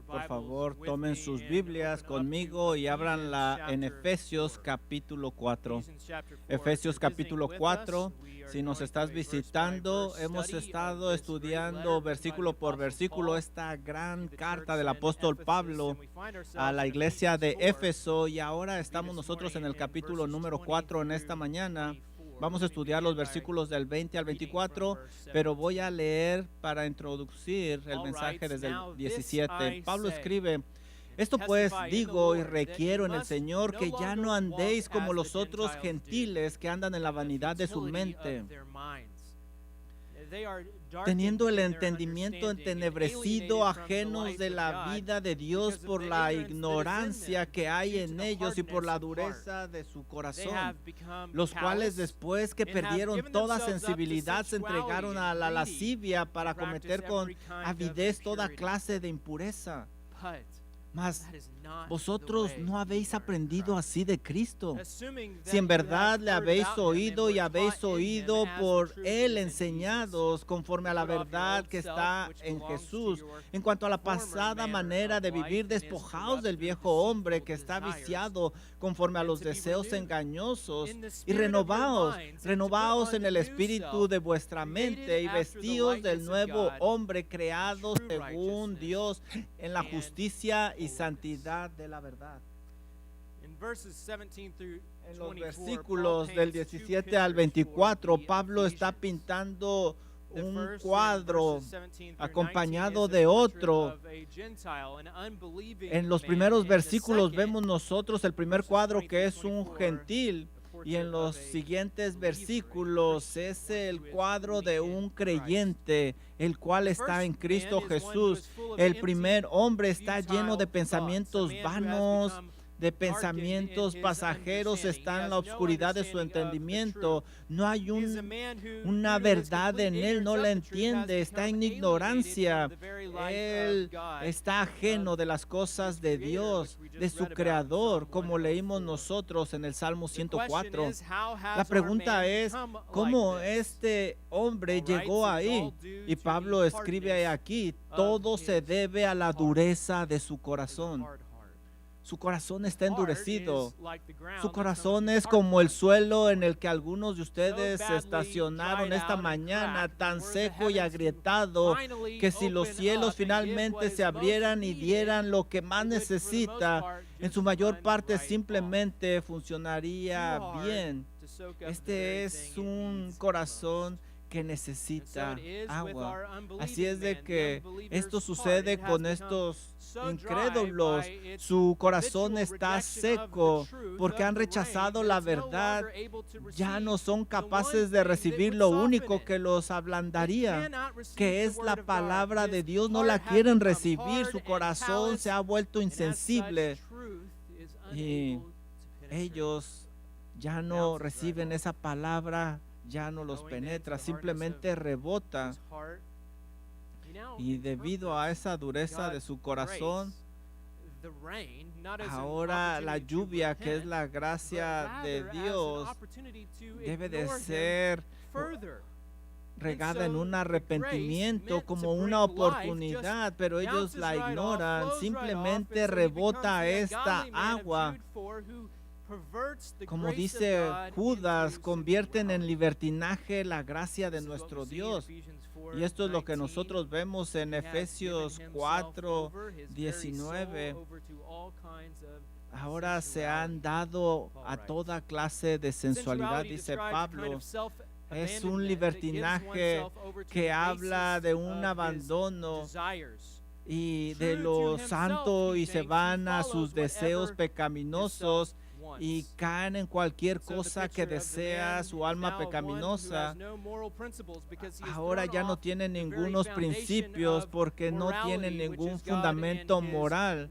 Por favor, tomen sus Biblias conmigo y ábranla en Efesios capítulo 4. Efesios capítulo 4. Si nos estás visitando, hemos estado estudiando versículo por versículo esta gran carta del apóstol Pablo a la iglesia de Éfeso, y ahora estamos nosotros en el capítulo número 4 en esta mañana. Vamos a estudiar los versículos del 20 al 24, pero voy a leer para introducir el mensaje desde el 17. Pablo escribe: esto pues digo y requiero en el Señor, que ya no andéis como los otros gentiles que andan en la vanidad de su mente, teniendo el entendimiento entenebrecido, ajenos de la vida de Dios por la ignorancia que hay en ellos y por la dureza de su corazón, los cuales después que perdieron toda sensibilidad se entregaron a la lascivia para cometer con avidez toda clase de impureza. Mas vosotros no habéis aprendido así de Cristo, si en verdad le habéis oído y habéis oído por Él enseñados conforme a la verdad que está en Jesús. En cuanto a la pasada manera de vivir, despojaos del viejo hombre que está viciado conforme a los deseos engañosos, y renovaos en el espíritu de vuestra mente, y vestíos del nuevo hombre creado según Dios en la justicia y santidad de la verdad. En los versículos del 17 al 24, Pablo está pintando un cuadro acompañado de otro. En los primeros versículos vemos nosotros el primer cuadro, que es un gentil, y en los siguientes versículos es el cuadro de un creyente, el cual está en Cristo Jesús. El primer hombre está lleno de pensamientos vanos, de pensamientos pasajeros, está en la oscuridad de su entendimiento. No hay una verdad en él, no la entiende, está en ignorancia. Él está ajeno de las cosas de Dios, de su Creador, como leímos nosotros en el Salmo 104. La pregunta es, ¿cómo este hombre llegó ahí? Y Pablo escribe aquí: todo se debe a la dureza de su corazón. Su corazón está endurecido. Su corazón es como el suelo en el que algunos de ustedes se estacionaron esta mañana, tan seco y agrietado que si los cielos finalmente se abrieran y dieran lo que más necesita, en su mayor parte simplemente funcionaría bien. Este es un corazón que necesita agua. Así es de que esto sucede con estos incrédulos. Su corazón está seco porque han rechazado la verdad. Ya no son capaces de recibir lo único que los ablandaría, que es la palabra de Dios. No la quieren recibir. Su corazón se ha vuelto insensible y ellos ya no reciben esa palabra. Ya no los penetra, simplemente rebota. Y debido a esa dureza de su corazón, ahora la lluvia, que es la gracia de Dios, debe de ser regada en un arrepentimiento como una oportunidad, pero ellos la ignoran. Simplemente rebota esta agua. Como dice Judas, convierten en libertinaje la gracia de nuestro Dios. Y esto es lo que nosotros vemos en Efesios 4, 19. Ahora se han dado a toda clase de sensualidad, dice Pablo. Es un libertinaje que habla de un abandono y de lo santo, y se van a sus deseos pecaminosos y caen en cualquier cosa que desea su alma pecaminosa. Ahora ya no tienen ningunos principios porque no tienen ningún fundamento moral,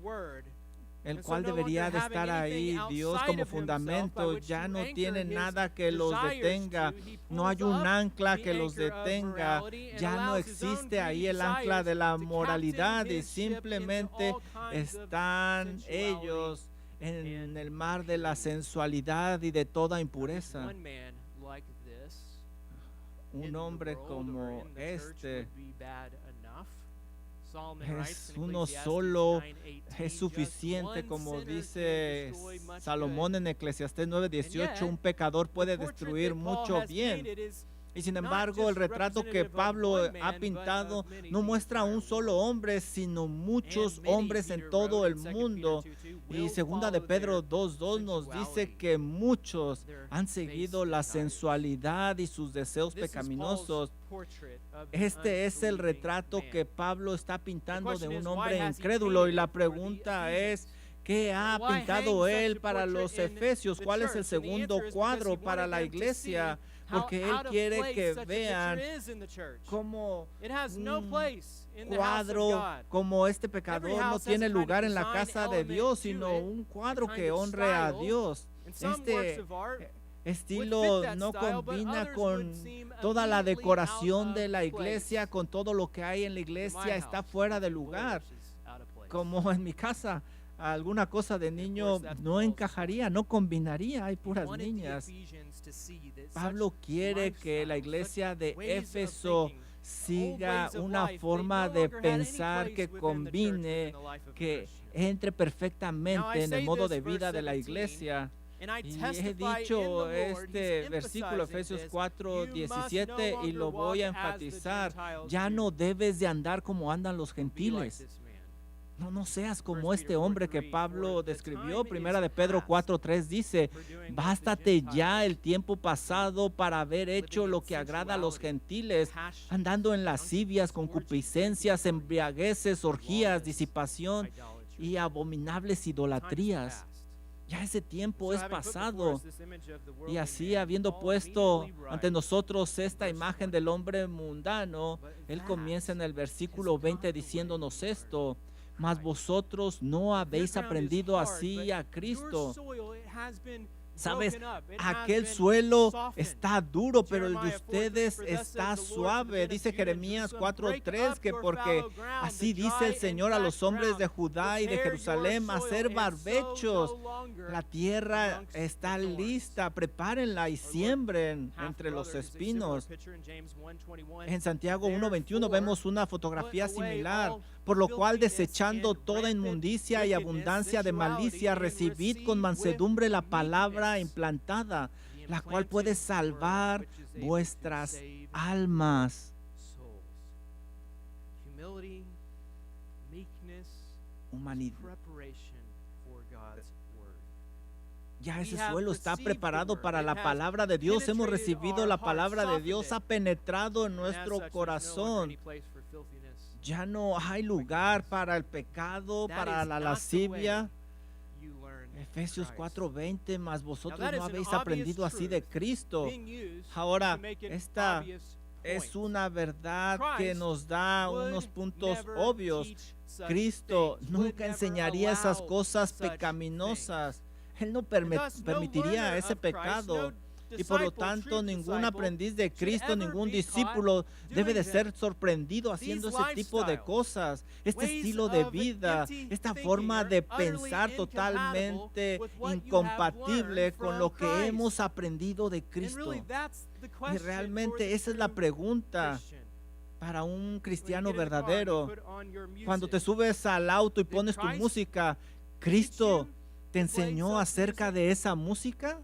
el cual debería de estar ahí Dios como fundamento. Ya no tienen nada que los detenga, no hay un ancla que los detenga, ya no existe ahí el ancla de la moralidad, y simplemente están ellos en el mar de la sensualidad y de toda impureza. Un hombre como este Es uno solo, es suficiente, como dice Salomón en Eclesiastés 9:18, un pecador puede destruir mucho bien. Y sin embargo, el retrato que Pablo ha pintado no muestra a un solo hombre, sino muchos hombres en todo el mundo. Y segunda de Pedro 2:2 nos dice que muchos han seguido la sensualidad y sus deseos pecaminosos. Este es el retrato que Pablo está pintando de un hombre incrédulo. Y la pregunta es, ¿qué ha pintado él para los efesios? ¿Cuál es el segundo cuadro para la iglesia? Porque él quiere que vean como un cuadro como este pecador no tiene lugar en la casa de Dios, sino un cuadro que honre a Dios. Este estilo no combina con toda la decoración de la iglesia, con todo lo que hay en la iglesia, está fuera de lugar. Como en mi casa, alguna cosa de niño no encajaría, no combinaría, hay puras niñas. Pablo quiere que la iglesia de Éfeso siga una forma de pensar que combine, que entre perfectamente en el modo de vida de la iglesia. Y he dicho este versículo, Efesios 4:17, y lo voy a enfatizar: ya no debes de andar como andan los gentiles. No seas como este hombre que Pablo describió. Primera de Pedro 4:3 dice: bástate ya el tiempo pasado para haber hecho lo que agrada a los gentiles, andando en lascivias, concupiscencias, embriagueces, orgías, disipación y abominables idolatrías. Ya ese tiempo es pasado. Y así, habiendo puesto ante nosotros esta imagen del hombre mundano, él comienza en el versículo 20 diciéndonos esto: mas vosotros no habéis aprendido así a Cristo. Sabes, aquel suelo está duro, pero el de ustedes está suave. Dice Jeremías 4:3 que porque así dice el Señor a los hombres de Judá y de Jerusalén: hacer barbechos. La tierra está lista, prepárenla y siembren entre los espinos. En Santiago 1:21 vemos una fotografía similar. Por lo cual, desechando toda inmundicia y abundancia de malicia, recibid con mansedumbre la palabra implantada, la cual puede salvar vuestras almas. Humanidad. Ya ese suelo está preparado para la palabra de Dios. Hemos recibido la palabra de Dios, ha penetrado en nuestro corazón. Ya no hay lugar para el pecado, para la lascivia. Efesios 4:20, mas vosotros no habéis aprendido así de Cristo. Ahora, esta es una verdad que nos da unos puntos obvios. Cristo nunca enseñaría esas cosas pecaminosas. Él no permitiría ese pecado. Y por lo tanto, ningún aprendiz de Cristo, ningún discípulo debe de ser sorprendido haciendo ese tipo de cosas. Este estilo de vida, esta forma de pensar totalmente incompatible con lo que hemos aprendido de Cristo. Y realmente esa es la pregunta para un cristiano verdadero. Cuando te subes al auto y pones tu música, ¿Cristo te enseñó acerca de esa música?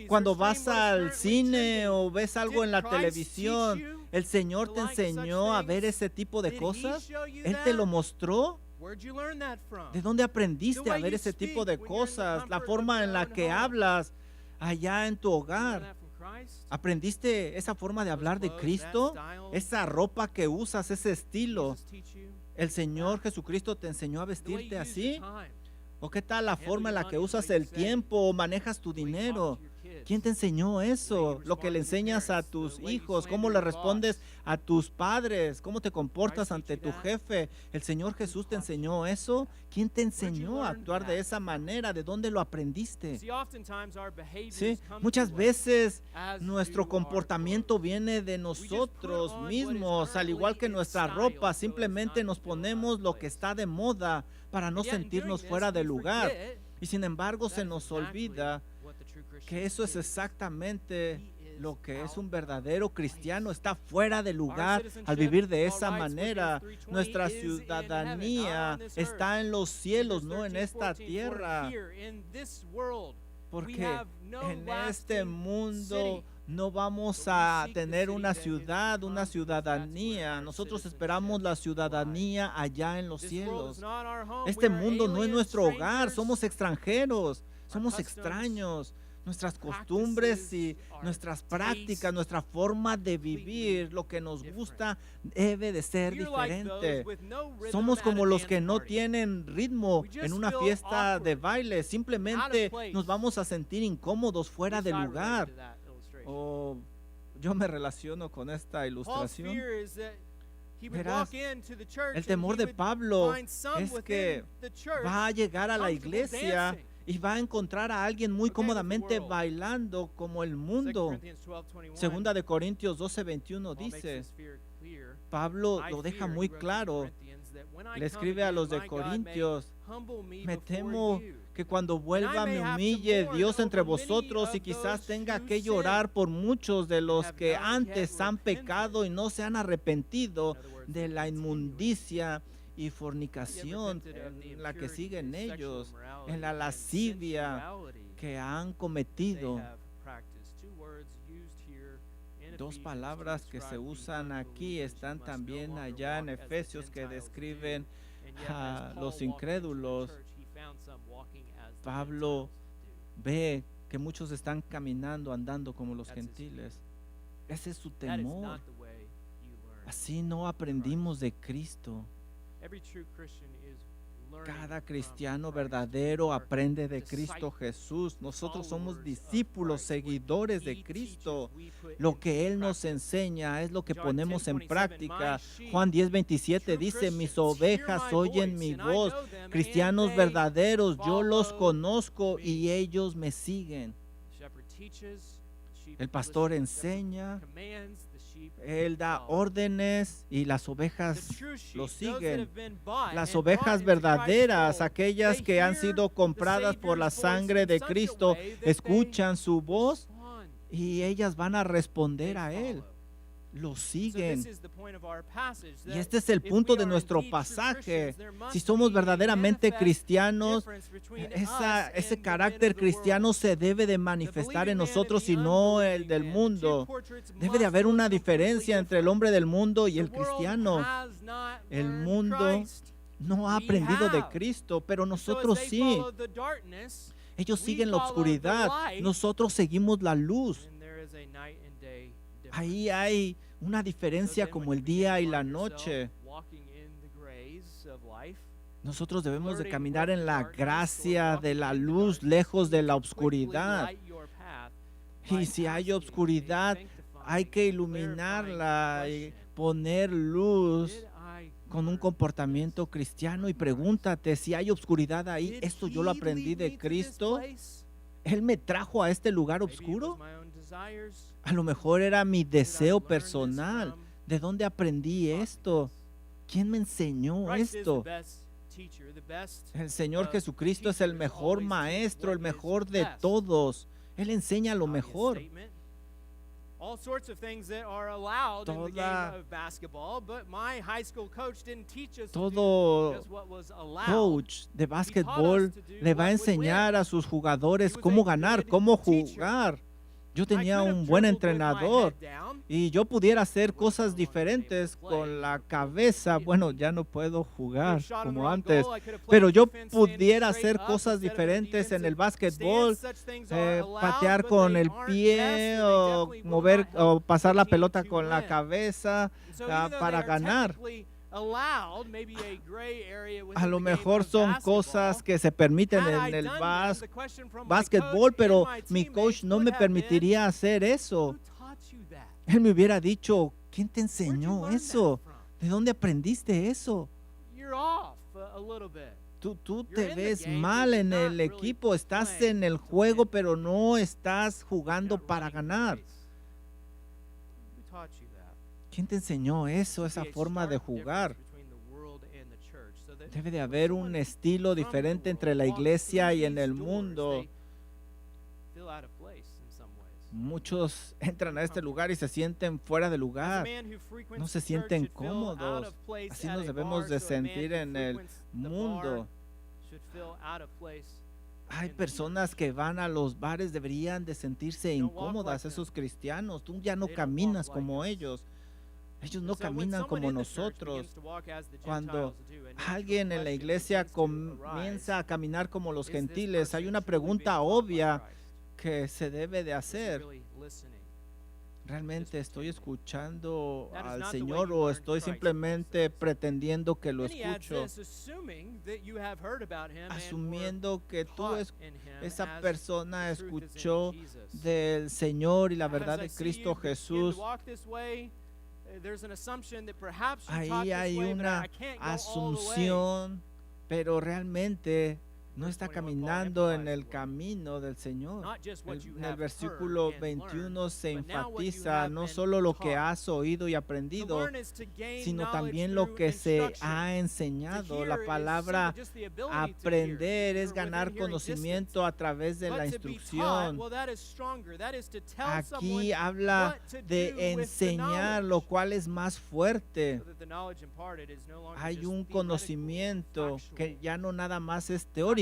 Cuando vas al cine o ves algo en la televisión, ¿el Señor te enseñó a ver ese tipo de cosas? ¿Él te lo mostró? ¿De dónde aprendiste a ver ese tipo de cosas? La forma en la que hablas allá en tu hogar. ¿Aprendiste esa forma de hablar de Cristo? Esa ropa que usas, ese estilo. ¿El Señor Jesucristo te enseñó a vestirte así? ¿O qué tal la forma en la que usas el tiempo o manejas tu dinero? ¿Quién te enseñó eso? Lo que le enseñas a tus hijos, cómo le respondes a tus padres, cómo te comportas ante tu jefe. ¿El Señor Jesús te enseñó eso? ¿Quién te enseñó a actuar de esa manera? ¿De dónde lo aprendiste? Sí, muchas veces nuestro comportamiento viene de nosotros mismos, al igual que nuestra ropa. Simplemente nos ponemos lo que está de moda para no sentirnos fuera de lugar. Y sin embargo se nos olvida que eso es exactamente Lo que es un verdadero cristiano está fuera de lugar al vivir de esa manera. Nuestra ciudadanía está en los cielos, no en esta tierra. Porque en este mundo no vamos a tener una ciudad, una ciudadanía. Nosotros esperamos la ciudadanía allá en los cielos. Este mundo no es nuestro hogar, somos extranjeros, somos extraños. Nuestras costumbres y nuestras prácticas, nuestra forma de vivir, lo que nos gusta debe de ser diferente. Somos como los que no tienen ritmo en una fiesta de baile. Simplemente nos vamos a sentir incómodos, fuera de lugar. Yo me relaciono con esta ilustración. Verás, el temor de Pablo es que va a llegar a la iglesia y va a encontrar a alguien muy cómodamente bailando como el mundo. Segunda de Corintios 12:21 dice, Pablo lo deja muy claro. Le escribe a los de Corintios, me temo que cuando vuelva me humille Dios entre vosotros y quizás tenga que llorar por muchos de los que antes han pecado y no se han arrepentido de la inmundicia y fornicación en la que siguen ellos, en la lascivia que han cometido. Dos palabras que se usan aquí están también allá en Efesios que describen a los incrédulos. Pablo ve que muchos están caminando, andando como los gentiles. Ese es su temor. Así no aprendimos de Cristo. Cada cristiano verdadero aprende de Cristo Jesús. Nosotros somos discípulos, seguidores de Cristo. Lo que Él nos enseña es lo que ponemos en práctica. Juan 10:27 dice, mis ovejas oyen mi voz. Cristianos verdaderos, yo los conozco y ellos me siguen. El pastor enseña, él da órdenes y las ovejas lo siguen. Las ovejas verdaderas, aquellas que han sido compradas por la sangre de Cristo, escuchan su voz y ellas van a responder a Él. Lo siguen. Y este es el punto de nuestro pasaje. Si somos verdaderamente cristianos, ese carácter cristiano se debe de manifestar en nosotros y no el del mundo. Debe de haber una diferencia entre el hombre del mundo y el cristiano. El mundo no ha aprendido de Cristo, pero nosotros sí. Ellos siguen la oscuridad, nosotros seguimos la luz. Ahí hay una diferencia como el día y la noche. Nosotros debemos de caminar en la gracia de la luz, lejos de la oscuridad. Y si hay oscuridad, hay que iluminarla y poner luz con un comportamiento cristiano. Y pregúntate, si hay oscuridad ahí, ¿esto yo lo aprendí de Cristo? ¿Él me trajo a este lugar oscuro? A lo mejor era mi deseo personal. ¿De dónde aprendí esto? ¿Quién me enseñó esto? El Señor Jesucristo es el mejor maestro, el mejor de todos. Él enseña lo mejor. Todo coach de básquetbol le va a enseñar a sus jugadores cómo ganar, cómo jugar. Yo tenía un buen entrenador y yo pudiera hacer cosas diferentes con la cabeza. Bueno, ya no puedo jugar como antes, pero yo pudiera hacer cosas diferentes en el básquetbol, patear con el pie o mover o pasar la pelota con la cabeza para ganar. A lo mejor son cosas que se permiten en el básquetbol, pero mi coach no me permitiría hacer eso. Él me hubiera dicho, ¿quién te enseñó eso? ¿De dónde aprendiste eso? Tú te ves mal en el equipo, estás en el juego, pero no estás jugando para ganar. ¿Quién te enseñó eso, esa forma de jugar? Debe de haber un estilo diferente entre la iglesia y en el mundo. Muchos entran a este lugar y se sienten fuera de lugar, no se sienten cómodos. Así nos debemos de sentir en el mundo. Hay personas que van a los bares, deberían de sentirse incómodas. Esos cristianos, tú ya no caminas como ellos. Ellos no caminan como nosotros. Cuando alguien en la iglesia comienza a caminar como los gentiles, hay una pregunta obvia que se debe de hacer. ¿Realmente estoy escuchando al Señor o estoy simplemente pretendiendo que lo escucho? Asumiendo que esa persona escuchó del Señor y la verdad de Cristo Jesús. Ahí hay una asunción, pero realmente no está caminando en el camino del Señor. En el versículo 21 se enfatiza no solo lo que has oído y aprendido, sino también lo que se ha enseñado. La palabra aprender es ganar conocimiento a través de la instrucción. Aquí habla de enseñar, lo cual es más fuerte. Hay un conocimiento que ya no nada más es teórico.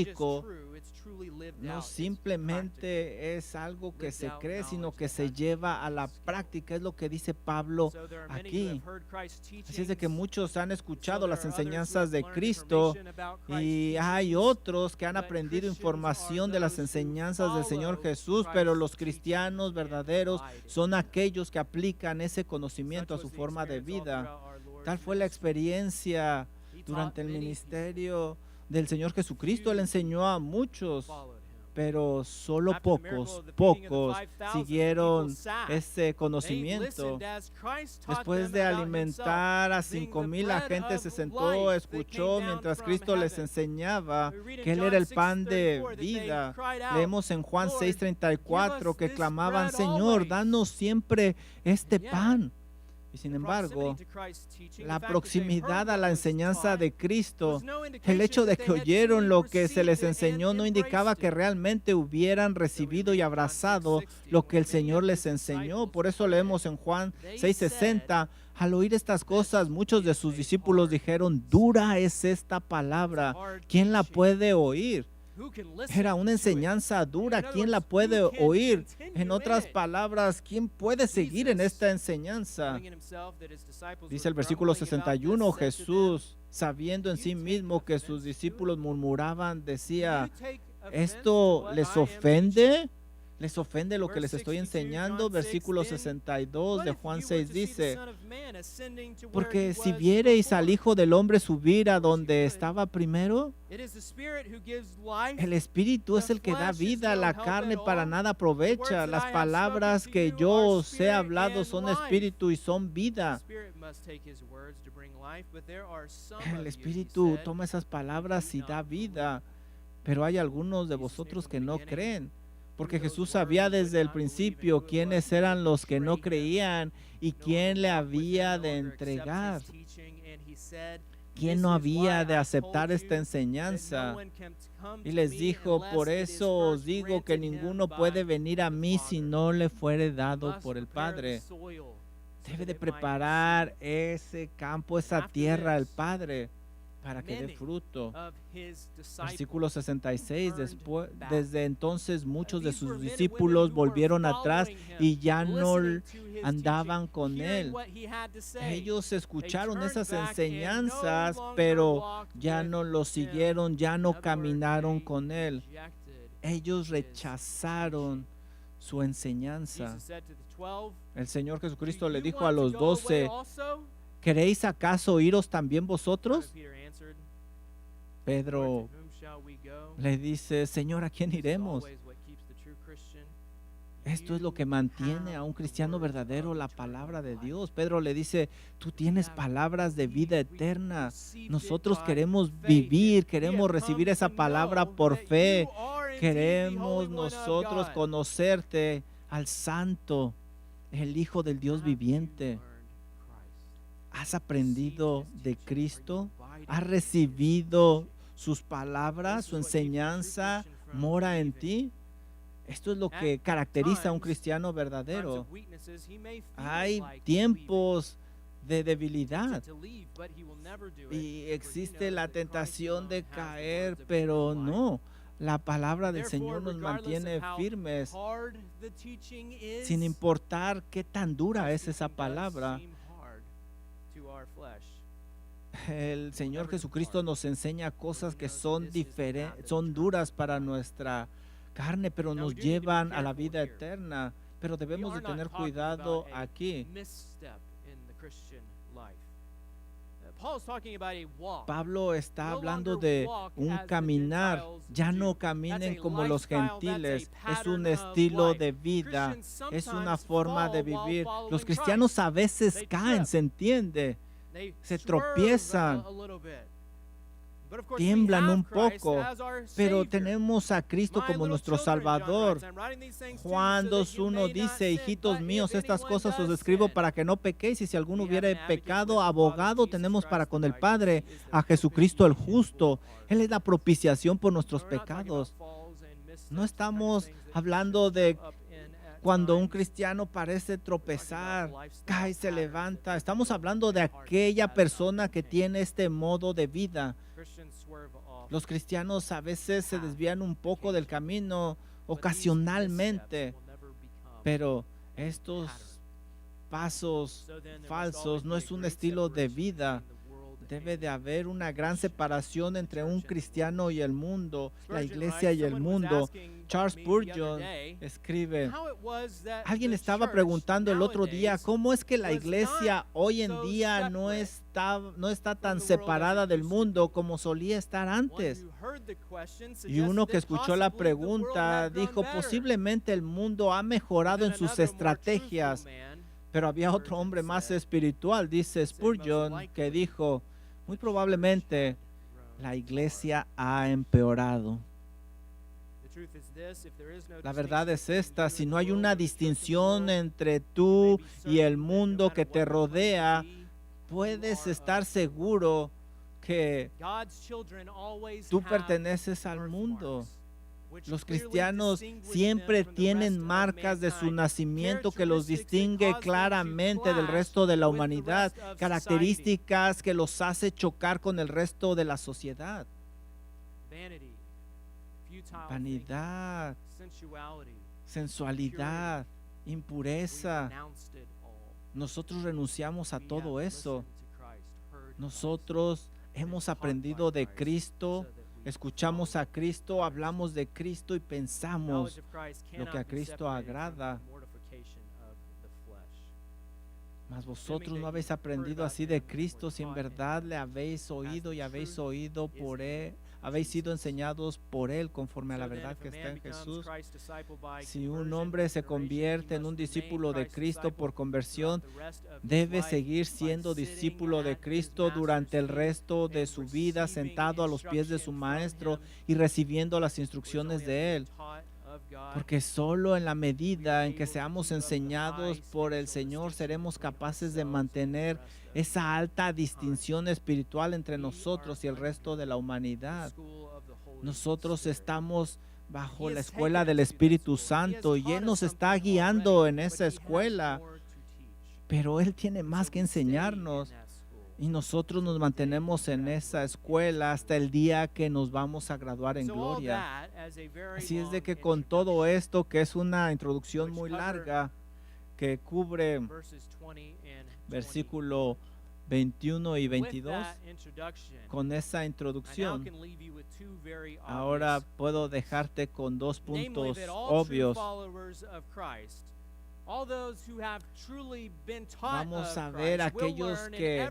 No simplemente es algo que se cree, sino que se lleva a la práctica. Es lo que dice Pablo aquí. Así es de que muchos han escuchado las enseñanzas de Cristo y hay otros que han aprendido información de las enseñanzas del Señor Jesús, pero los cristianos verdaderos son aquellos que aplican ese conocimiento a su forma de vida. Tal fue la experiencia durante el ministerio del Señor Jesucristo. Él enseñó a muchos, pero solo pocos siguieron ese conocimiento. Después de alimentar a 5,000, la gente se sentó, escuchó mientras Cristo les enseñaba que Él era el pan de vida. Leemos en Juan 6:34 que clamaban: Señor, danos siempre este pan. Y sin embargo, la proximidad a la enseñanza de Cristo, el hecho de que oyeron lo que se les enseñó, no indicaba que realmente hubieran recibido y abrazado lo que el Señor les enseñó. Por eso leemos en Juan 6:60, al oír estas cosas, muchos de sus discípulos dijeron: dura es esta palabra, ¿quién la puede oír? Era una enseñanza dura, ¿quién la puede oír? En otras palabras, ¿quién puede seguir en esta enseñanza? Dice el versículo 61, Jesús, sabiendo en sí mismo que sus discípulos murmuraban, decía: ¿esto les ofende? ¿Les ofende lo que les estoy enseñando? Versículo 62 de Juan 6 dice: porque si viereis al Hijo del Hombre subir a donde estaba primero, el Espíritu es el que da vida, la carne para nada aprovecha. Las palabras que yo os he hablado son espíritu y son vida. El Espíritu toma esas palabras y da vida, pero hay algunos de vosotros que no creen. Porque Jesús sabía desde el principio quiénes eran los que no creían y quién le había de entregar, quién no había de aceptar esta enseñanza. Y les dijo: por eso os digo que ninguno puede venir a mí si no le fuere dado por el Padre. Debe de preparar ese campo, esa tierra, el Padre, para que dé fruto. Versículo 66, desde entonces muchos de sus discípulos volvieron atrás y ya no andaban con él. Ellos escucharon esas enseñanzas, pero ya no lo siguieron, ya no caminaron con él. Ellos rechazaron su enseñanza. El Señor Jesucristo le dijo a los 12: ¿queréis acaso iros también vosotros? Pedro le dice: Señor, ¿a quién iremos? Esto es lo que mantiene a un cristiano verdadero, la palabra de Dios. Pedro le dice: tú tienes palabras de vida eterna. Nosotros queremos vivir, queremos recibir esa palabra por fe. Queremos nosotros conocerte al Santo, el Hijo del Dios viviente. ¿Has aprendido de Cristo? ¿Has recibido sus palabras, su enseñanza? ¿Mora en ti? Esto es lo que caracteriza a un cristiano verdadero. Hay tiempos de debilidad y existe la tentación de caer, pero no. La palabra del Señor nos mantiene firmes sin importar qué tan dura es esa palabra. El Señor Jesucristo nos enseña cosas que son son duras para nuestra carne, pero nos llevan a la vida eterna. Pero debemos de tener cuidado aquí. Pablo está hablando de un caminar. Ya no caminen como los gentiles. Es un estilo de vida. Es una forma de vivir. Los cristianos a veces caen, ¿se entiende? Se tropiezan, tiemblan un poco, pero tenemos a Cristo como nuestro Salvador. Juan 2:1 dice: hijitos míos, estas cosas os escribo para que no pequéis, y si alguno hubiere pecado, abogado tenemos para con el Padre, a Jesucristo el justo. Él es la propiciación por nuestros pecados. No estamos hablando de cuando un cristiano parece tropezar, cae, se levanta. Estamos hablando de aquella persona que tiene este modo de vida. Los cristianos a veces se desvían un poco del camino ocasionalmente, pero estos pasos falsos no es un estilo de vida. Debe de haber una gran separación entre un cristiano y el mundo, la iglesia y el mundo. Charles Spurgeon escribe: alguien estaba preguntando el otro día, ¿cómo es que la iglesia hoy en día no está tan separada del mundo como solía estar antes? Y uno que escuchó la pregunta dijo: posiblemente el mundo ha mejorado en sus estrategias. Pero había otro hombre más espiritual, dice Spurgeon, que dijo: muy probablemente la iglesia ha empeorado. La verdad es esta: si no hay una distinción entre tú y el mundo que te rodea, puedes estar seguro que tú perteneces al mundo. Los cristianos siempre tienen marcas de su nacimiento que los distingue claramente del resto de la humanidad, características que los hace chocar con el resto de la sociedad. Vanidad, sensualidad, impureza. Nosotros renunciamos a todo eso. Nosotros hemos aprendido de Cristo. Escuchamos a Cristo, hablamos de Cristo y pensamos lo que a Cristo agrada. Mas vosotros no habéis aprendido así de Cristo, si en verdad le habéis oído y habéis oído por Él, habéis sido enseñados por Él conforme a la verdad que está en Jesús. Si un hombre se convierte en un discípulo de Cristo por conversión, debe seguir siendo discípulo de Cristo durante el resto de su vida, sentado a los pies de su Maestro y recibiendo las instrucciones de Él. Porque solo en la medida en que seamos enseñados por el Señor seremos capaces de mantener esa alta distinción espiritual entre nosotros y el resto de la humanidad. Nosotros estamos bajo la escuela del Espíritu Santo y Él nos está guiando en esa escuela, pero Él tiene más que enseñarnos. Y nosotros nos mantenemos en esa escuela hasta el día que nos vamos a graduar en gloria. Así es de que con todo esto, que es una introducción muy larga, que cubre versículo 21 y 22, con esa introducción, ahora puedo dejarte con dos puntos obvios. Vamos a ver aquellos que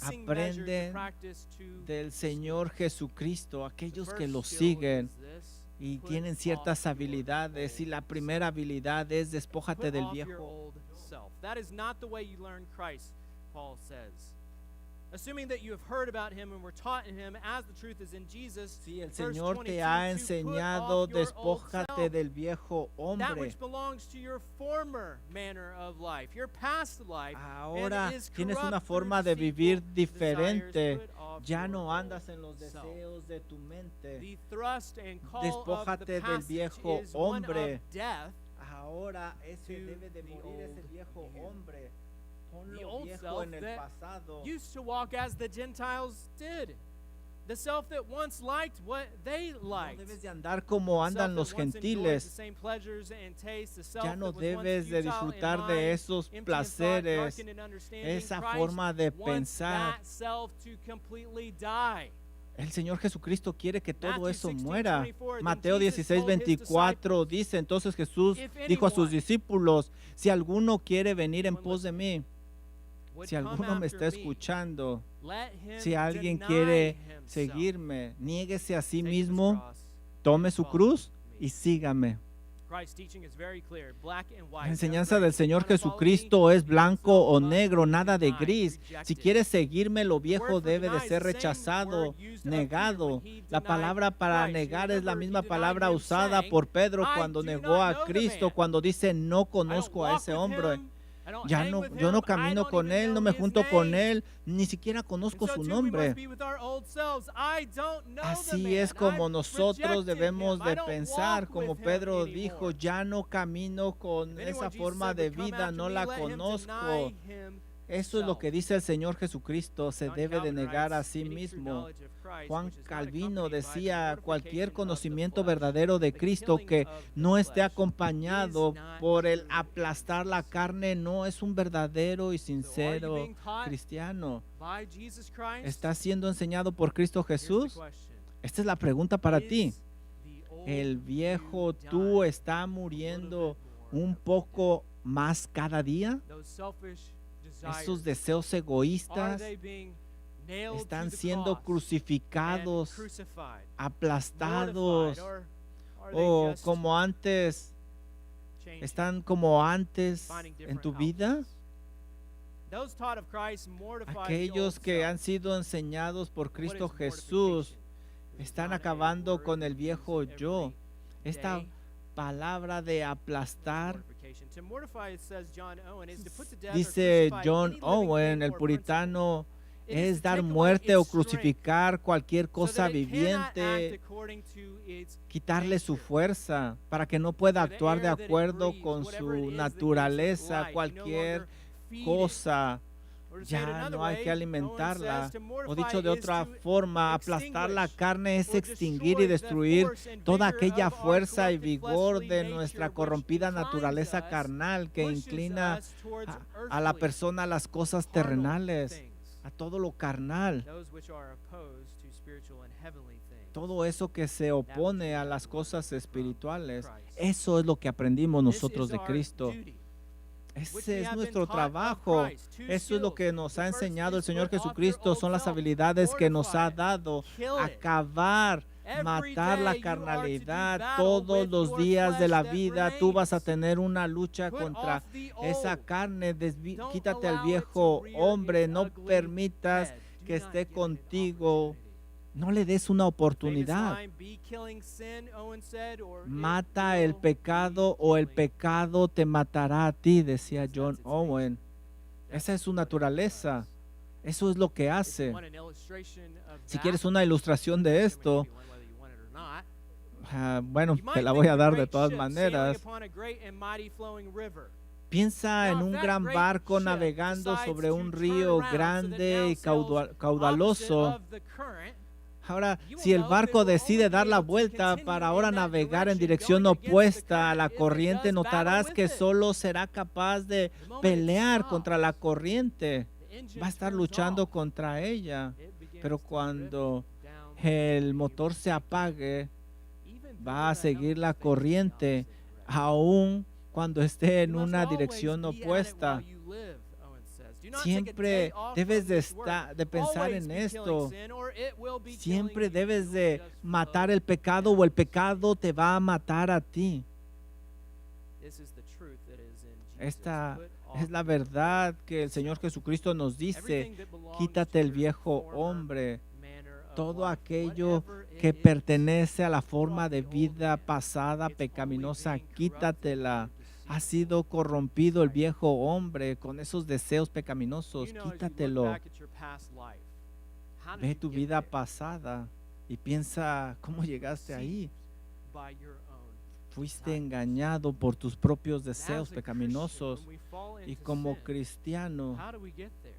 aprenden del Señor Jesucristo, aquellos que lo siguen y tienen ciertas habilidades, y la primera habilidad es: despójate del viejo. Si el Señor te ha enseñado, despójate del viejo hombre. Ahora tienes una forma de vivir diferente, Ya no andas en los deseos de tu mente. Despójate del viejo hombre. Ahora ese debe de morir, ese viejo hombre. Ponlo viejo en el pasado. Used to walk as the Gentiles did. The self that once liked what they No liked. debes de andar como andan los gentiles. Ya no debes de disfrutar de esos placeres, esa forma de pensar. El Señor Jesucristo quiere que todo eso muera. Mateo 16:24 dice, entonces Jesús dijo a sus discípulos, si alguno quiere venir en pos de mí, si alguno me está escuchando, si alguien quiere seguirme, niéguese a sí mismo, tome su cruz y sígame. La enseñanza del Señor Jesucristo es blanco o negro, nada de gris. Si quieres seguirme, lo viejo debe de ser rechazado, negado. La palabra para negar es la misma palabra usada por Pedro cuando negó a Cristo, cuando dice no conozco a ese hombre. Yo no camino con él, no me junto con él, ni siquiera conozco su nombre. Así es como nosotros debemos de pensar, como Pedro dijo, ya no camino con esa forma de vida, no la conozco. Eso es lo que dice el Señor Jesucristo, se debe de negar a sí mismo. Juan Calvino decía, cualquier conocimiento verdadero de Cristo que no esté acompañado por el aplastar la carne no es un verdadero y sincero cristiano. ¿Estás siendo enseñado por Cristo Jesús? Esta es la pregunta para ti. ¿El viejo tú está muriendo un poco más cada día? Esos deseos egoístas están siendo crucificados, aplastados, o como antes, están como antes en tu vida. Aquellos que han sido enseñados por Cristo Jesús están acabando con el viejo yo. Esta palabra de aplastar, dice John Owen, el puritano, es dar muerte o crucificar cualquier cosa viviente, quitarle su fuerza para que no pueda actuar de acuerdo con su naturaleza, cualquier cosa. Ya no hay que alimentarla. O dicho de otra forma, aplastar la carne es extinguir y destruir toda aquella fuerza y vigor de nuestra corrompida naturaleza carnal que inclina a la persona a las cosas terrenales, a todo lo carnal. Todo eso que se opone a las cosas espirituales. Eso es lo que aprendimos nosotros de Cristo. Ese es nuestro trabajo. Eso es lo que nos ha enseñado el Señor Jesucristo. Son las habilidades que nos ha dado. Acabar, matar la carnalidad. Todos los días de la vida tú vas a tener una lucha contra esa carne. Quítate al viejo hombre. No permitas que esté contigo. No le des una oportunidad. Mata el pecado o el pecado te matará a ti, decía John Owen. Esa es su naturaleza. Eso es lo que hace. Si quieres una ilustración de esto, bueno, te la voy a dar de todas maneras. Piensa en un gran barco navegando sobre un río grande y caudaloso. Ahora, si el barco decide dar la vuelta para ahora navegar en dirección opuesta a la corriente, notarás que solo será capaz de pelear contra la corriente. Va a estar luchando contra ella. Pero cuando el motor se apague, va a seguir la corriente, aun cuando esté en una dirección opuesta. Siempre debes de pensar en esto. Siempre debes de matar el pecado o el pecado te va a matar a ti. Esta es la verdad que el Señor Jesucristo nos dice. Quítate el viejo hombre. Todo aquello que pertenece a la forma de vida pasada pecaminosa, quítatela. Ha sido corrompido el viejo hombre con esos deseos pecaminosos. Quítatelo. how did Ve you tu get vida there? pasada y piensa cómo llegaste ahí. Deceived by your own Fuiste desires. engañado por tus propios And deseos as a pecaminosos. Christian, when we fall Y into como sin, cristiano, how do we get there?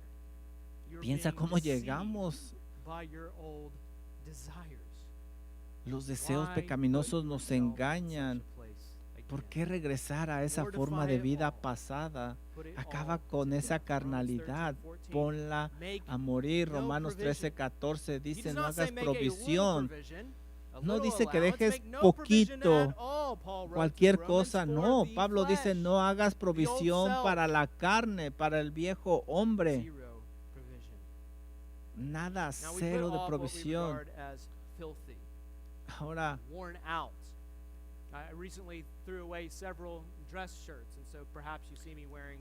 You're piensa being cómo deceived llegamos. by your old desires. Los deseos Why pecaminosos put nos yourself in engañan. such a place ¿Por again? qué regresar a esa Mortify forma de it vida all. pasada? Put it Acaba all con to esa death. Romans carnalidad. 13:14. Ponla Make a morir. no Romanos provision. 13:14 He dice, does no not say hagas make a little provisión. provision, a No little dice que allowance, dejes make no provision poquito, at all, Paul wrote to cualquier the Romans, cosa. for No, the Pablo dice, flesh, no hagas provisión self. para la carne, para el viejo hombre. zero provision. Nada, Now we cero put de off what we provisión. regard as filthy, Ahora, worn out. I recently threw away several dress shirts, and so perhaps you see me wearing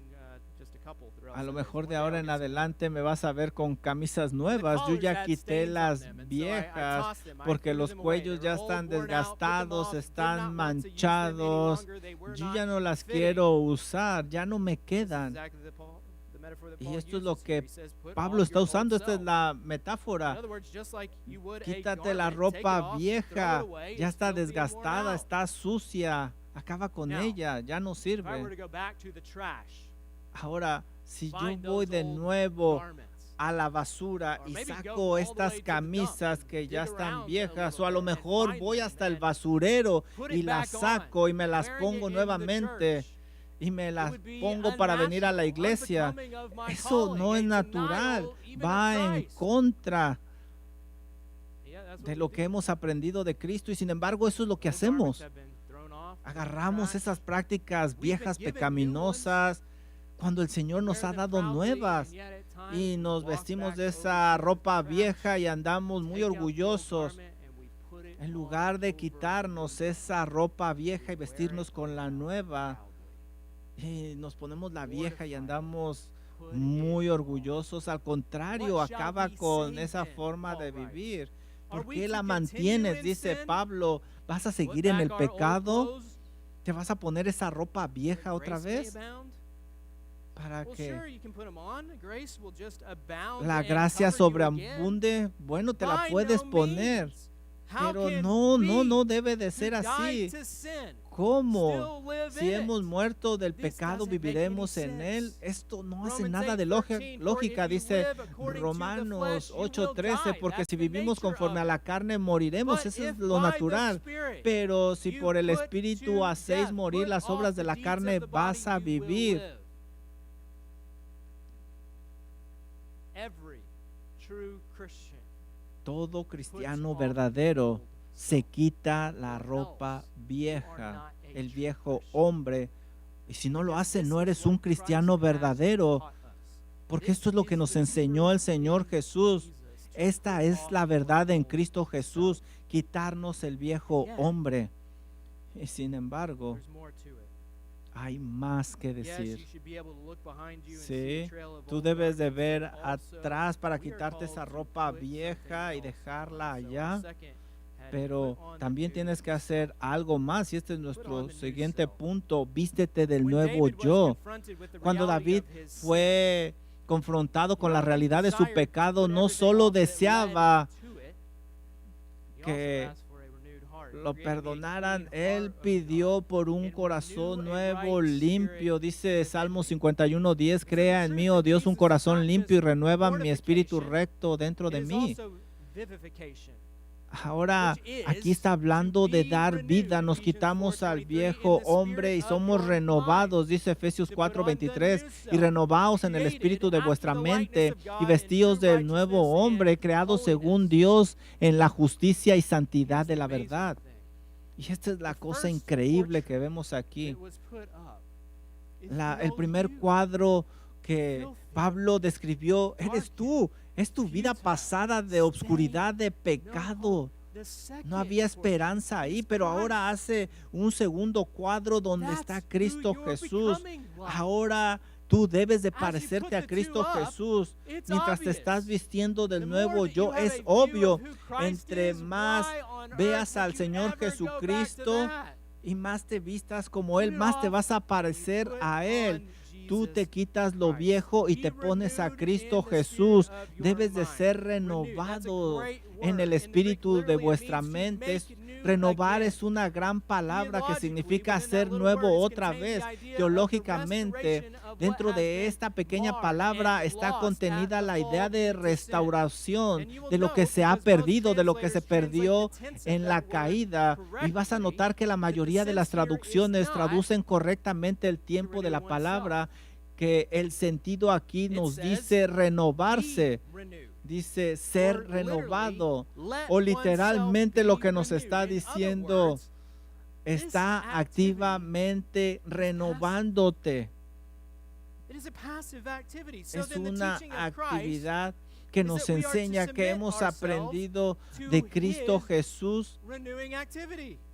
just a couple throughout. a lo Sundays. mejor One de day I'll ahora en get some more. adelante me vas a ver con camisas nuevas. Yo collars ya had quité stains on las them, and so I viejas tossed them. I porque threw los them away. cuellos They ya were old, están worn out, took them desgastados, off, did están not want to use them any manchados. longer. They were Yo not ya no las fitting. quiero usar, ya no me This is quedan. exactly the metaphor that Y Paul esto es lo uses here. que He says, "Put Pablo off está your old usando, esta es self." la In metáfora. other words, just like you would a Quítate la garment, take it ropa off, throw vieja, it away, ya it's está filthy and worn desgastada, out. está sucia, acaba con Now, ella, ya no If I were sirve. to go back to the trash, Ahora, si yo find voy those de old nuevo garments, a la basura or y maybe go saco all the way estas to the camisas dump que and ya dig están around a viejas, little o a lo bit and mejor find voy them hasta el and basurero put y it las back saco y on, me las wearing pongo it in the nuevamente church, y me it las would be pongo para venir a la unnational, iglesia. unbecoming of my Eso calling, no es a natural, denial even va of en Christ. contra Yeah, that's what de we lo do. que hemos aprendido de Cristo y sin embargo eso es lo que Old garments hacemos. have been thrown off into the Agarramos trash. esas prácticas We've been viejas given new pecaminosas cuando el Señor nos wear ha them dado proudly, nuevas. and yet at times Y we nos walk vestimos back de over esa to the ropa trash, vieja y andamos muy take out the old orgullosos garment, and we put it en on lugar de over quitarnos the new esa ropa vieja y wear vestirnos it con la proudly. nueva. Y nos ponemos la vieja y Mortify, andamos put muy it on. orgullosos. Al contrario, What shall acaba we con say esa then? forma de Paul writes. vivir. Are ¿Por we qué to la continue mantienes? in Dice sin? Pablo. ¿Vas a Put seguir en back el our old pecado? clothes? ¿Te vas a poner esa ropa That vieja otra grace may vez? abound? Para Well, que sure, you can put 'em on. Grace will just abound la and gracia cover you again. sobreabunde. Bueno, te la By puedes no poner. means. How Pero can no, no we debe de who ser died así. to sin ¿Cómo? still live Si in hemos it? muerto del This pecado, doesn't make viviremos any en él. sense. Esto no hace Romans nada de 8:13, for lógica, if you dice live according to the Romanos flesh, you will 8:13, die. porque That's si the vivimos nature conforme of a la it. carne moriremos, But eso es if lo by the natural. Spirit Pero si you por el put Espíritu to hacéis death, morir put las obras off de the la deeds carne, of the vas a body, you will vivir. live. Every true Christian Todo puts cristiano off verdadero old se self. quita la ropa vieja, el viejo hombre. Y si no lo hace, no eres un cristiano verdadero, porque esto es lo que nos enseñó el Señor Jesús. Esta es la verdad en Cristo Jesús, quitarnos el viejo hombre. Y sin embargo, hay más que decir. Sí, tú debes de ver atrás para quitarte esa ropa vieja y dejarla allá, pero también tienes que hacer algo más, y este es nuestro siguiente punto: vístete del nuevo yo. Cuando David fue confrontado con la realidad de su pecado, no solo deseaba que lo perdonaran, él pidió por un corazón nuevo, limpio. Dice Salmo 51:10, crea en mí, oh Dios, un corazón limpio y renueva mi espíritu recto dentro de mí. Ahora, aquí está hablando de dar vida. Nos quitamos al viejo hombre y somos renovados, dice Efesios 4:23, y renovaos en el espíritu de vuestra mente y vestíos del nuevo hombre, creado según Dios en la justicia y santidad de la verdad. Y esta es la cosa increíble que vemos aquí. El primer cuadro que Pablo describió, eres tú. Es tu vida pasada de obscuridad, de pecado. No había esperanza ahí, pero ahora hace un segundo cuadro donde está Cristo Jesús. Ahora tú debes de parecerte a Cristo Jesús. Mientras te estás vistiendo del nuevo yo, es obvio. Entre más veas al Señor Jesucristo y más te vistas como Él, más te vas a parecer a Él. tú te quitas lo viejo y te pones a Cristo Jesús. Debes de ser renovado en el espíritu de vuestra mente. Renovar es una gran palabra que significa ser nuevo otra vez. Teológicamente, dentro de esta pequeña palabra está contenida la idea de restauración, de lo que se ha perdido, de lo que se perdió en la caída. Y vas a notar que la mayoría de las traducciones traducen correctamente el tiempo de la palabra, que el sentido aquí nos dice renovarse. Dice ser renovado, o literalmente lo que nos está diciendo, está activamente renovándote. Es una actividad que nos enseña que hemos aprendido de Cristo Jesús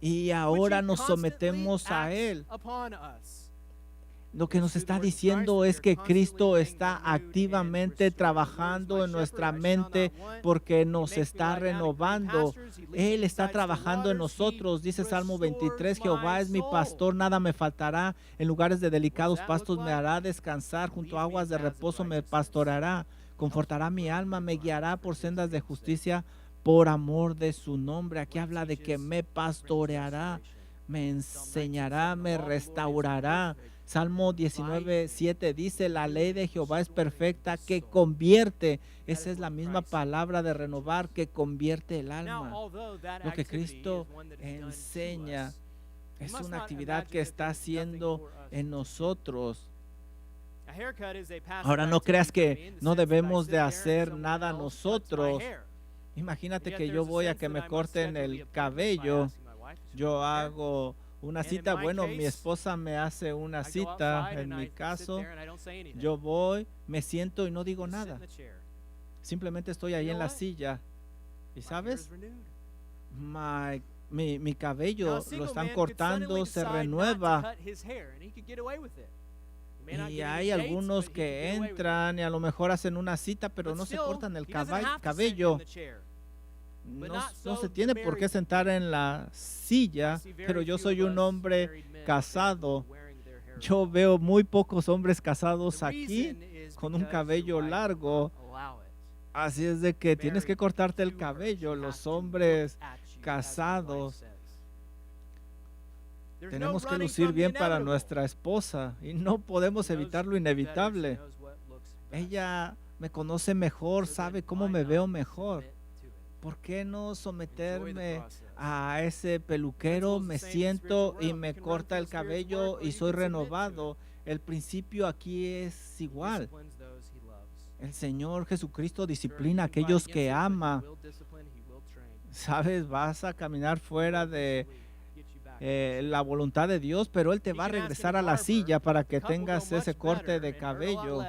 y ahora nos sometemos a Él. Lo que nos está diciendo es que Cristo está activamente trabajando en nuestra mente porque nos está renovando. Él está trabajando en nosotros. Dice Salmo 23, Jehová es mi pastor, nada me faltará. En lugares de delicados pastos me hará descansar, junto a aguas de reposo me pastoreará. Confortará mi alma, me guiará por sendas de justicia por amor de su nombre. Aquí habla de que me pastoreará, me enseñará, me restaurará. Salmo 19:7 dice, la ley de Jehová es perfecta, que convierte. Esa es la misma palabra de renovar, que convierte el alma. Lo que Cristo enseña es una actividad que está haciendo en nosotros. Ahora no creas que no debemos de hacer nada nosotros. Imagínate que yo voy a que me corten el cabello. Yo hago una cita, bueno, mi esposa me hace una cita, en mi caso, yo voy, me siento y no digo nada. Simplemente estoy ahí en la silla. ¿Y sabes? Mi cabello lo están cortando, se renueva. Y hay algunos que entran y a lo mejor hacen una cita, pero no se cortan el cabello. No se tiene por qué sentar en la silla, pero yo soy un hombre casado. Yo veo muy pocos hombres casados aquí con un cabello largo. Así es de que tienes que cortarte el cabello. Los hombres casados tenemos que lucir bien para nuestra esposa y no podemos evitar lo inevitable. Ella me conoce mejor, sabe cómo me veo mejor. ¿Por qué no someterme a ese peluquero? Me siento y me corta el cabello y soy renovado. El principio aquí es igual. El Señor Jesucristo disciplina a aquellos que ama. Sabes, vas a caminar fuera de la voluntad de Dios, pero Él te va a regresar a la silla para que tengas ese corte de cabello.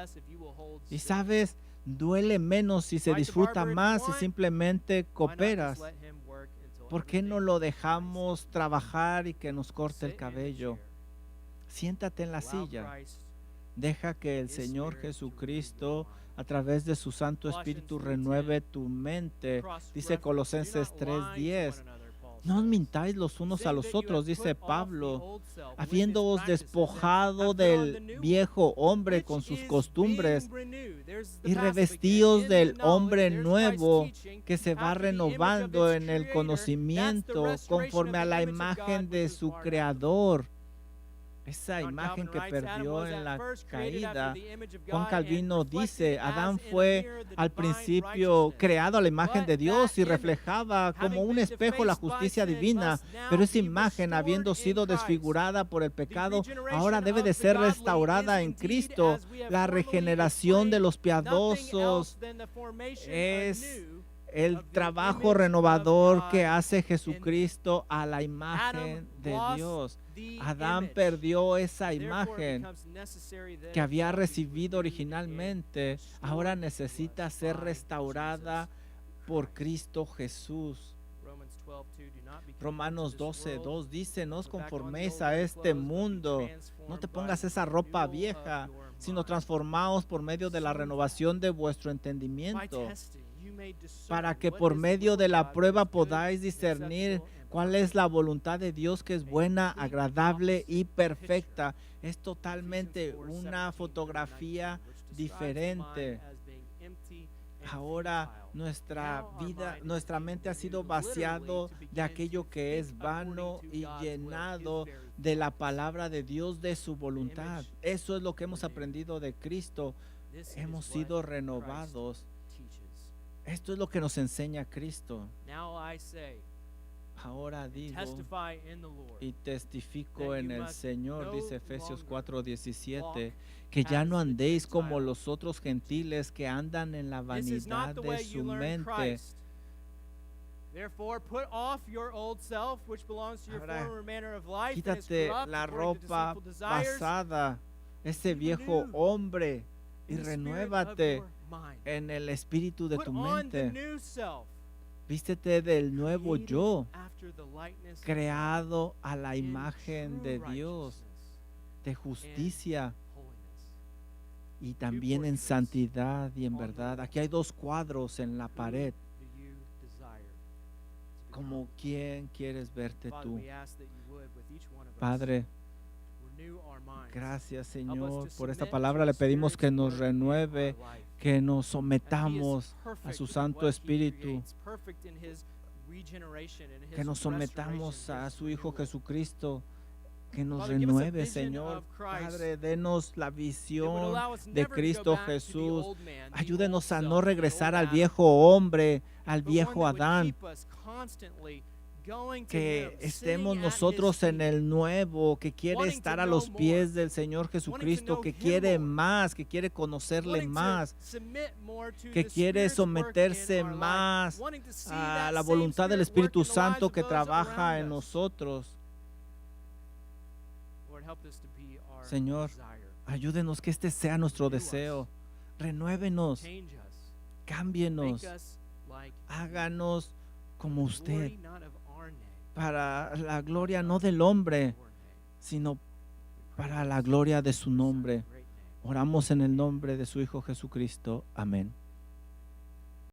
Y sabes, duele menos si se disfruta más si simplemente cooperas. ¿Por qué no lo dejamos trabajar y que nos corte el cabello? Siéntate en la silla. Deja que el Señor Jesucristo, a través de su Santo Espíritu, renueve tu mente. Dice Colosenses 3:10. No os mintáis los unos a los otros, dice Pablo, habiéndoos despojado del viejo hombre con sus costumbres y revestíos del hombre nuevo que se va renovando en el conocimiento conforme a la imagen de su Creador. Esa imagen que perdió en la caída. Juan Calvino dice, Adán fue al principio creado a la imagen de Dios y reflejaba como un espejo la justicia divina, pero esa imagen, habiendo sido desfigurada por el pecado, ahora debe de ser restaurada en Cristo. La regeneración de los piadosos es el trabajo renovador que hace Jesucristo a la imagen de Dios. Adán perdió esa imagen que había recibido originalmente. Ahora necesita ser restaurada por Cristo Jesús. Romanos 12:2 dice, no os conforméis a este mundo, no te pongas esa ropa vieja, sino transformaos por medio de la renovación de vuestro entendimiento, para que por medio de la prueba podáis discernir ¿Cuál es la voluntad de Dios que es buena, agradable y perfecta? Es totalmente una fotografía diferente. Ahora nuestra vida, nuestra mente ha sido vaciado de aquello que es vano y llenado de la palabra de Dios, de su voluntad. Eso es lo que hemos aprendido de Cristo. Hemos sido renovados. Esto es lo que nos enseña Cristo. Ahora digo y testifico en el Señor, dice Efesios 4:17, que ya no andéis como los otros gentiles que andan en la vanidad de su mente. Ahora, quítate la ropa pasada, ese viejo hombre, y renuévate en el espíritu de tu mente. Vístete del nuevo yo, creado a la imagen de Dios, de justicia y también en santidad y en verdad. Aquí hay dos cuadros en la pared. Como quién quieres verte tú. Padre, gracias Señor por esta palabra. Le pedimos que nos renueve, que nos sometamos a su Santo Espíritu, que nos sometamos a su Hijo Jesucristo, que nos renueve, Señor. Padre, denos la visión de Cristo Jesús. Ayúdenos a no regresar al viejo hombre, al viejo Adán. Que estemos nosotros en el nuevo, que quiere estar a los pies del Señor Jesucristo, que quiere más, que quiere conocerle más, que quiere someterse más a la voluntad del Espíritu Santo que trabaja en nosotros. Señor, ayúdenos que este sea nuestro deseo. Renuévenos, cámbienos, háganos como usted, para la gloria no del hombre, sino para la gloria de su nombre. Oramos en el nombre de su Hijo Jesucristo. Amén.